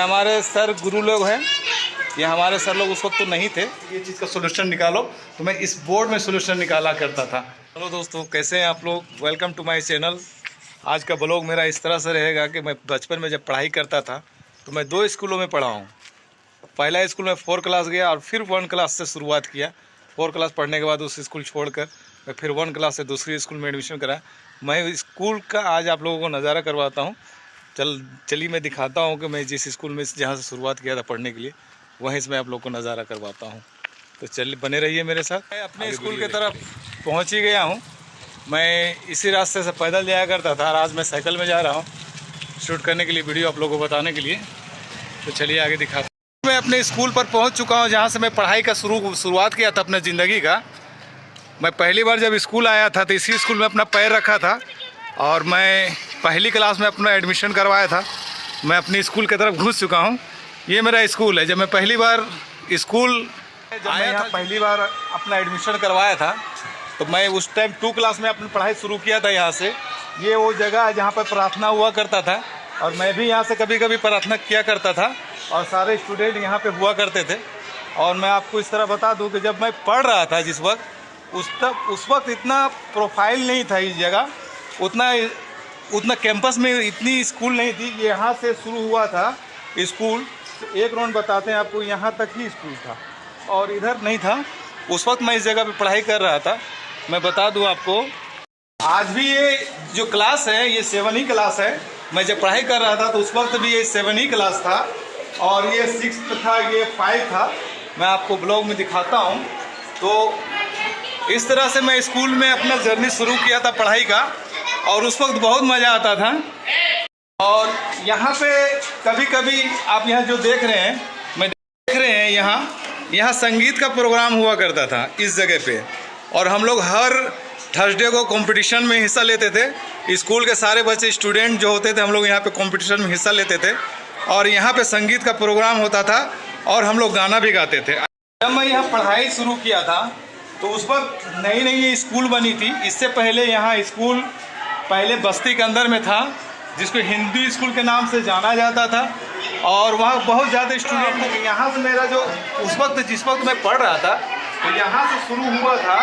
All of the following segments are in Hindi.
हमारे सर गुरु लोग हैं, ये हमारे सर लोग उस वक्त तो नहीं थे। ये चीज़ का सोल्यूशन निकालो, तो मैं इस बोर्ड में सोल्यूशन निकाला करता था। हेलो दोस्तों, कैसे हैं आप लोग? Welcome to my channel. आज का ब्लॉग मेरा इस तरह से रहेगा कि मैं बचपन में जब पढ़ाई करता था तो मैं 2 स्कूलों में पढ़ा हूँ। पहला स्कूल में 4 क्लास गया और फिर 1 क्लास से शुरुआत किया। 4 क्लास पढ़ने के बाद उस स्कूल छोड़कर मैं फिर 1 क्लास से दूसरी स्कूल में एडमिशन करा। मैं स्कूल का आज आप लोगों को नज़ारा करवाता हूँ। चलिए मैं दिखाता हूँ कि मैं जिस स्कूल में जहाँ से शुरुआत किया था पढ़ने के लिए, वहीं से मैं आप लोग को नज़ारा करवाता हूँ। तो चलिए बने रहिए मेरे साथ। मैं अपने स्कूल की तरफ पहुँच ही गया हूँ। मैं इसी रास्ते से पैदल जाया करता था और आज मैं साइकिल में जा रहा हूँ शूट करने के लिए, वीडियो आप लोगों को बताने के लिए। तो चलिए आगे दिखाता हूँ। मैं अपने स्कूल पर पहुँच चुका हूँ जहाँ से मैं पढ़ाई का शुरुआत किया था अपने ज़िंदगी का। मैं पहली बार जब स्कूल आया था तो इसी स्कूल में अपना पैर रखा था और मैं पहली क्लास में अपना एडमिशन करवाया था। मैं अपनी स्कूल की तरफ घुस चुका हूँ। ये मेरा स्कूल है। जब मैं पहली बार स्कूल आया था, पहली बार अपना एडमिशन करवाया था, तो मैं उस टाइम 2 क्लास में अपनी पढ़ाई शुरू किया था यहाँ से। ये वो जगह है जहाँ पर प्रार्थना हुआ करता था और मैं भी यहाँ से कभी कभी प्रार्थना किया करता था और सारे स्टूडेंट यहाँ पे हुआ करते थे। और मैं आपको इस तरह बता दूँ कि जब मैं पढ़ रहा था जिस वक्त, उस वक्त इतना प्रोफाइल नहीं था इस जगह, उतना कैंपस में इतनी स्कूल नहीं थी। यहाँ से शुरू हुआ था स्कूल। एक राउंड बताते हैं आपको, यहाँ तक ही स्कूल था और इधर नहीं था। उस वक्त मैं इस जगह पे पढ़ाई कर रहा था। मैं बता दूं आपको, आज भी ये जो क्लास है ये 7 ही क्लास है। मैं जब पढ़ाई कर रहा था तो उस वक्त भी ये 7 ही क्लास था और ये 6 था, ये 5 था। मैं आपको ब्लॉग में दिखाता हूँ। तो इस तरह से मैं स्कूल में अपना जर्नी शुरू किया था पढ़ाई का और उस वक्त बहुत मज़ा आता था। और यहाँ पे कभी कभी आप यहाँ जो देख रहे हैं, मैं देख रहे हैं यहाँ संगीत का प्रोग्राम हुआ करता था इस जगह पे। और हम लोग हर थर्सडे को कंपटीशन में हिस्सा लेते थे। स्कूल के सारे बच्चे स्टूडेंट जो होते थे, हम लोग यहाँ पे कंपटीशन में हिस्सा लेते थे और यहाँ पे संगीत का प्रोग्राम होता था और हम लोग गाना भी गाते थे। जब मैं यहाँ पढ़ाई शुरू किया था तो उस वक्त नई नई स्कूल बनी थी। इससे पहले यहाँ स्कूल पहले बस्ती के अंदर में था जिसको हिंदी स्कूल के नाम से जाना जाता था और वहाँ बहुत ज़्यादा स्टूडेंट थे। यहाँ से मेरा जो उस वक्त जिस वक्त मैं पढ़ रहा था तो यहाँ से शुरू हुआ था,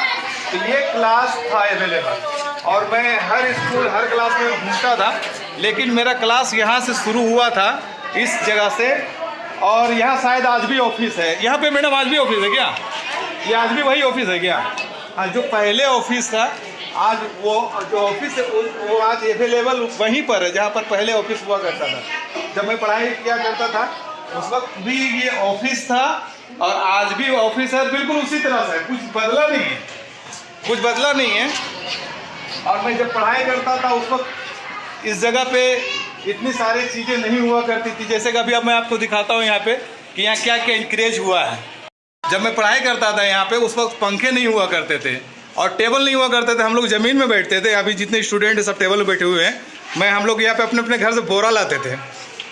तो ये क्लास था अवेलेबल और मैं हर स्कूल हर क्लास में घूमता था। लेकिन मेरा क्लास यहाँ से शुरू हुआ था इस जगह से और यहाँ शायद आज भी ऑफिस है। यहाँ पे मैडम आज भी ऑफिस है क्या? ये आज भी वही ऑफिस है क्या? हाँ, जो पहले ऑफिस था आज वो जो ऑफिस है वो आज अवेलेबल वहीं पर है जहाँ पर पहले ऑफिस हुआ करता था। जब मैं पढ़ाई किया करता था उस वक्त भी ये ऑफिस था और आज भी ऑफिस है, बिल्कुल उसी तरह से, कुछ बदला नहीं है। और मैं जब पढ़ाई करता था उस वक्त इस जगह पे इतनी सारी चीज़ें नहीं हुआ करती थी। जैसे कि अभी अब मैं आपको दिखाता हूँ यहाँ पे कि यहाँ क्या क्या इंक्रीज हुआ है। जब मैं पढ़ाई करता था यहाँ पे उस वक्त पंखे नहीं हुआ करते थे और टेबल नहीं हुआ करते थे। हम लोग ज़मीन में बैठते थे। अभी जितने स्टूडेंट सब टेबल में बैठे हुए हैं, हम लोग यहाँ पे अपने अपने घर से बोरा लाते थे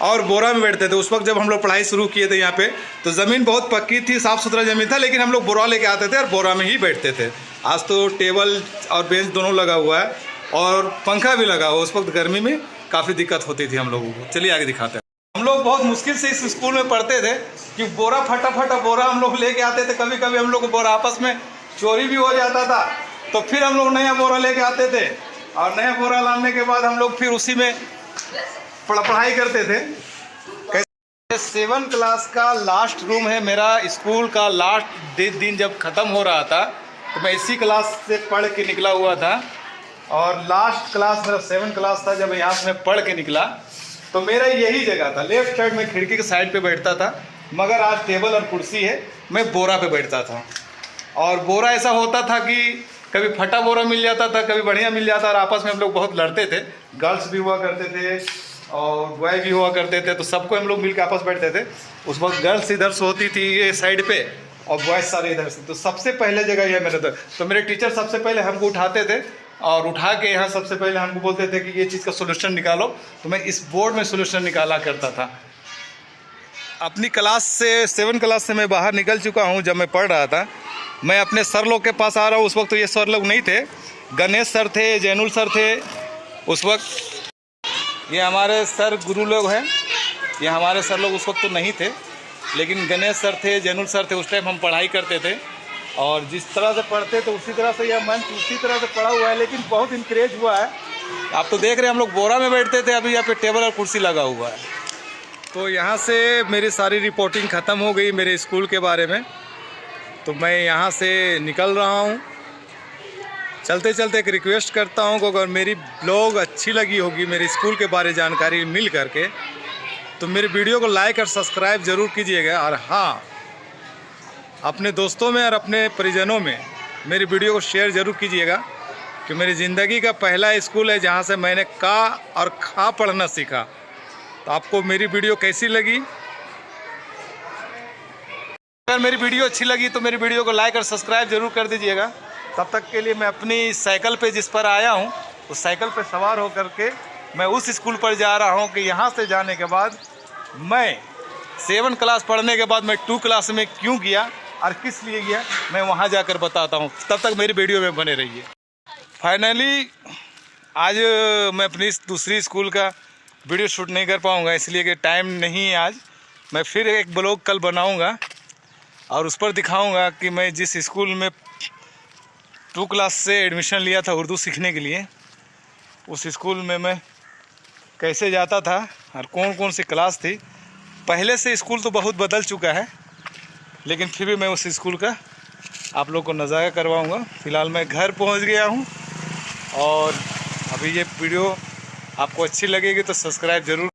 और बोरा में बैठते थे। उस वक्त जब हम लोग पढ़ाई शुरू किए थे यहाँ पे तो ज़मीन बहुत पक्की थी, साफ़ सुथरा ज़मीन था, लेकिन हम लोग बोरा लेके आते थे और बोरा में ही बैठते थे। आज तो टेबल और बेंच दोनों लगा हुआ है और पंखा भी लगा हुआ। उस वक्त गर्मी में काफ़ी दिक्कत होती थी हम लोगों को। चलिए आगे दिखाते हैं। हम लोग बहुत मुश्किल से इस स्कूल में पढ़ते थे कि बोरा फटा बोरा हम लोग लेके आते थे। कभी कभी हम लोग को बोरा आपस में चोरी भी हो जाता था, तो फिर हम लोग नया बोरा लेके आते थे और नया बोरा लाने के बाद हम लोग फिर उसी में पढ़ाई करते थे। 7 क्लास का लास्ट रूम है मेरा। स्कूल का लास्ट दिन जब ख़त्म हो रहा था तो मैं इसी क्लास से पढ़ के निकला हुआ था और लास्ट क्लास मेरा 7 क्लास था। जब यहाँ से मैं पढ़ के निकला तो मेरा यही जगह था। लेफ्ट साइड में खिड़की के साइड पे बैठता था, मगर आज टेबल और कुर्सी है। मैं बोरा पे बैठता था और बोरा ऐसा होता था कि कभी फटा बोरा मिल जाता था, कभी बढ़िया मिल जाता और आपस में हम लोग बहुत लड़ते थे। गर्ल्स भी हुआ करते थे और बॉय भी हुआ करते थे, तो सबको हम लोग मिलकर आपस बैठते थे। उस वक्त गर्ल्स इधर से होती थी ये साइड पे और बॉयज सारे इधर से। तो सबसे पहले जगह ये मेरे तो मेरे टीचर सबसे पहले हमको उठाते थे और उठा के यहाँ सबसे पहले हमको बोलते थे कि ये चीज़ का सोल्यूशन निकालो। तो मैं इस बोर्ड में सोल्यूशन निकाला करता था। अपनी क्लास से 7 क्लास से मैं बाहर निकल चुका हूँ। जब मैं पढ़ रहा था मैं अपने सर लोग के पास आ रहा हूँ। उस वक्त तो ये सर लोग नहीं थे, गणेश सर थे, जैनुल सर थे उस वक्त। ये हमारे सर गुरु लोग हैं, ये हमारे सर लोग उस वक्त तो नहीं थे, लेकिन गणेश सर थे, जैनुल सर थे, उस टाइम हम पढ़ाई करते थे और जिस तरह से पढ़ते थे उसी तरह से यह मंच उसी तरह से पड़ा हुआ है, लेकिन बहुत इंक्रेज हुआ है। आप तो देख रहे हैं हम लोग बोरा में बैठते थे, अभी यहाँ पे टेबल और कुर्सी लगा हुआ है। तो यहाँ से मेरी सारी रिपोर्टिंग ख़त्म हो गई मेरे स्कूल के बारे में, तो मैं यहाँ से निकल रहा हूँ। चलते चलते एक रिक्वेस्ट करता हूँ कि अगर मेरी ब्लॉग अच्छी लगी होगी, मेरे स्कूल के बारे जानकारी मिल करके, तो मेरे वीडियो को लाइक और सब्सक्राइब ज़रूर कीजिएगा। और हाँ, अपने दोस्तों में और अपने परिजनों में मेरी वीडियो को शेयर ज़रूर कीजिएगा कि मेरी ज़िंदगी का पहला स्कूल है जहाँ से मैंने का और खा पढ़ना सीखा। तो आपको मेरी वीडियो कैसी लगी? अगर मेरी वीडियो अच्छी लगी तो मेरी वीडियो को लाइक और सब्सक्राइब ज़रूर कर दीजिएगा। तब तक के लिए मैं अपनी साइकिल पे जिस पर आया हूँ उस साइकिल पे सवार होकर के मैं उस स्कूल पर जा रहा हूँ कि यहाँ से जाने के बाद मैं 7 क्लास पढ़ने के बाद मैं 2 क्लास में क्यों गया और किस लिए गया, मैं वहाँ जाकर बताता हूँ। तब तक मेरी वीडियो में बने रहिए। फाइनली आज मैं अपनी दूसरी स्कूल का वीडियो शूट नहीं कर पाऊँगा, इसलिए कि टाइम नहीं है आज। मैं फिर एक ब्लॉग कल बनाऊँगा और उस पर दिखाऊँगा कि मैं जिस स्कूल में 2 क्लास से एडमिशन लिया था उर्दू सीखने के लिए, उस स्कूल में मैं कैसे जाता था और कौन कौन सी क्लास थी। पहले से स्कूल तो बहुत बदल चुका है, लेकिन फिर भी मैं उस स्कूल का आप लोग को नज़ारा करवाऊंगा। फ़िलहाल मैं घर पहुंच गया हूं और अभी ये वीडियो आपको अच्छी लगेगी तो सब्सक्राइब ज़रूर